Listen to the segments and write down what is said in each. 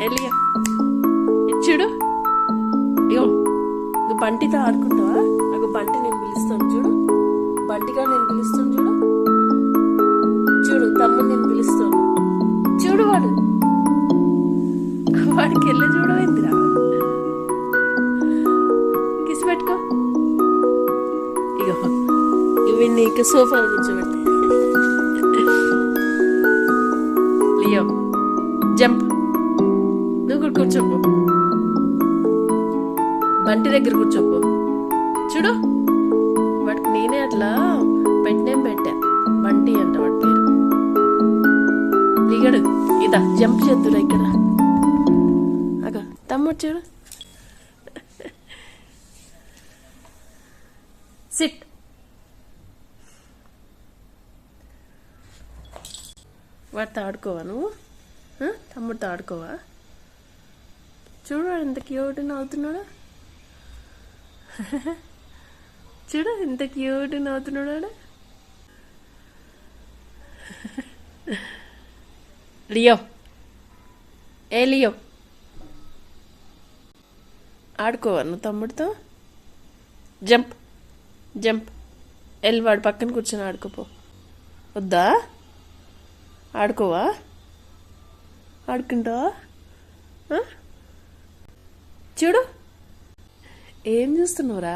ఎలియా చూడు, ఇగో నువ్వు బంటితో ఆడుకుంటావా? నాకు బంటి నేను పిలుస్తాను చూడు, బంటిగా నేను పిలుస్తాను చూడు, చూడు తమ్ముడు నేను పిలుస్తాను చూడు, వాడికి వెళ్ళి చూడవేందిరా, కిసి పెట్టుకో. ఇగో ఇవి నీకు సోఫాలు కూర్చోబెట్టి. లియో జంప్, నువ్వు కూడా కూర్చోపో, బంటి దగ్గర కూర్చోపో. చూడు వాడికి నేనే అట్లా పెట్టా, బంటి అంట వాడి పేరు. దిగడు, ఇదా జంప్ చేద్దురా ఇక్కడ. అగో తమ్ముడు చూడు, సిట్. వాడితో ఆడుకోవా నువ్వు? తమ్ముడితో ఆడుకోవా? చూడు వాడు ఎంత క్యూట్ నవ్వుతున్నాడు, చూడు ఎంత క్యూట్ నవ్వుతున్నాడు వాడు. లియో లియో ఆడుకోవా నువ్వు తమ్ముడితో? జంప్ జంప్, వాడు పక్కన కూర్చొని ఆడుకోపో. వద్దా? ఆడుకోవా? ఆడుకుంటావా? చూడు ఏం చూస్తున్నావురా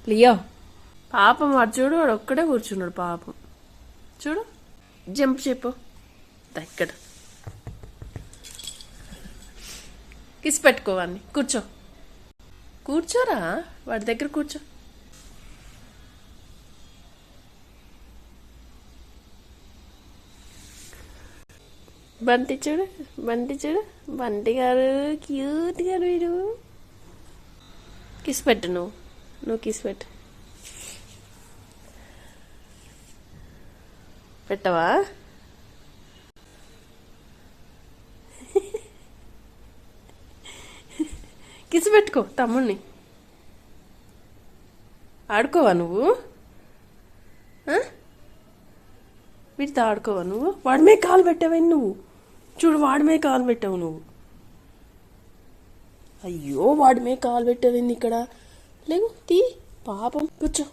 లియో? పాపం వాడు చూడు, వాడు ఒక్కడే కూర్చున్నాడు పాపం. చూడు జంప్ చెప్పు, ఇక్కడ కిసి పెట్టుకోవాన్ని. కూర్చోరా వాడి దగ్గర కూర్చో. బంటి చూడు, బంటి గారు క్యూట్ గారు వీడు. కిసి పెట్టు, నువ్వు కిసి పెట్టు. పెట్టవా? కిసి పెట్టుకో తమ్ముడిని. ఆడుకోవా నువ్వు? వీటితో ఆడుకోవా నువ్వు? వాడి మీద కాలు పెట్టావేంటి నువ్వు? చూడు వాడి మీద కాలు పెట్టావు నువ్వు. అయ్యో వాడి మీద కాలు పెట్టావేంది ఇక్కడ? లేవు తీ, పాపం కూర్చో.